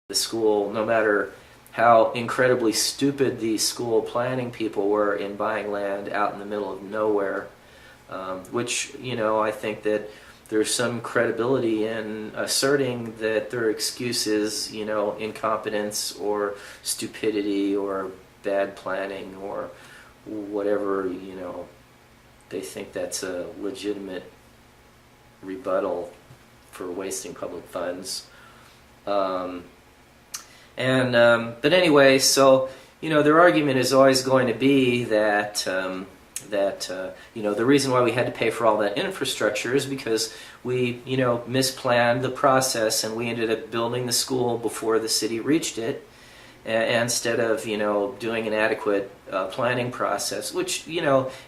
the school, no matter how incredibly stupid the school planning people were in buying land out in the middle of nowhere, which, I think that there's some credibility in asserting that their excuse is, incompetence or stupidity or bad planning or whatever, they think that's a legitimate rebuttal for wasting public funds. But anyway, so their argument is always going to be that the reason why we had to pay for all that infrastructure is because we misplanned the process and we ended up building the school before the city reached it, instead of doing an adequate planning process, which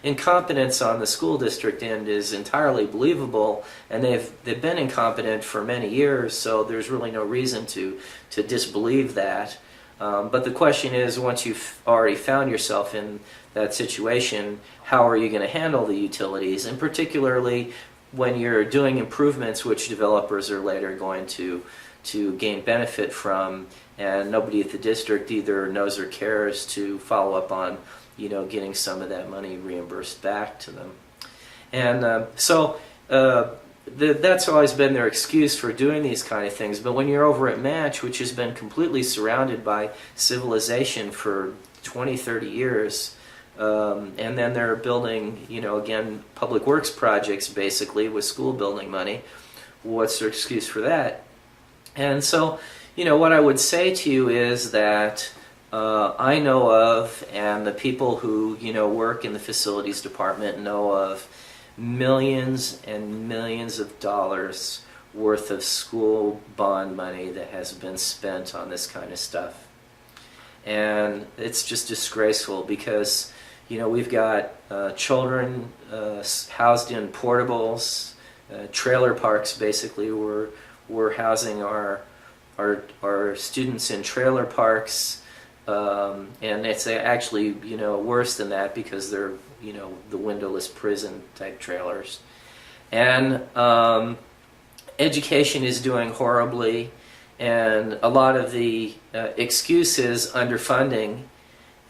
incompetence on the school district end is entirely believable, and they've been incompetent for many years, so there's really no reason to disbelieve that. But the question is, once you've already found yourself in that situation, how are you going to handle the utilities, and particularly when you're doing improvements which developers are later going to gain benefit from, and nobody at the district either knows or cares to follow up on, getting some of that money reimbursed back to them. And that's always been their excuse for doing these kind of things. But when you're over at Match, which has been completely surrounded by civilization for 20, 30 years, and then they're building, again, public works projects basically with school building money, what's their excuse for that? And so, what I would say to you is that I know of, and the people who, work in the facilities department know of, millions and millions of dollars worth of school bond money that has been spent on this kind of stuff. And it's just disgraceful because, we've got children housed in portables, trailer parks basically. We're housing our students in trailer parks, and it's actually worse than that because they're the windowless prison type trailers, and education is doing horribly, and a lot of the excuse is underfunding,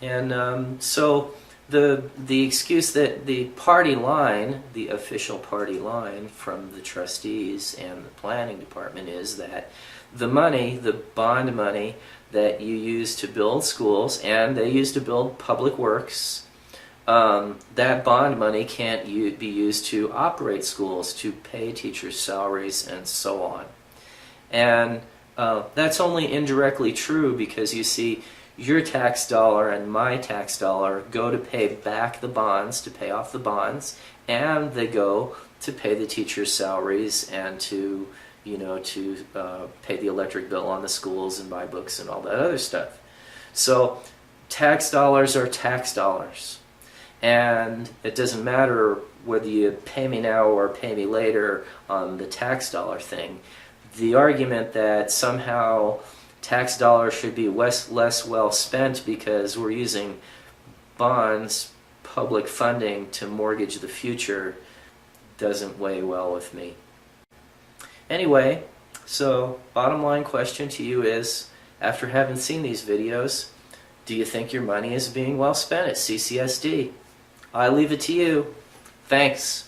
and so the excuse that the party line, the official party line from the trustees and the planning department, is that the money, the bond money that you use to build schools and they use to build public works, that bond money can't be used to operate schools, to pay teachers' salaries, and so on. And that's only indirectly true because you see, your tax dollar and my tax dollar go to pay back the bonds, to pay off the bonds, and they go to pay the teachers' salaries and to pay the electric bill on the schools and buy books and all that other stuff. So tax dollars are tax dollars. And it doesn't matter whether you pay me now or pay me later on the tax dollar thing. The argument that somehow tax dollars should be less well spent because we're using bonds, public funding, to mortgage the future doesn't weigh well with me. Anyway, so bottom line question to you is, after having seen these videos, do you think your money is being well spent at CCSD? I leave it to you. Thanks.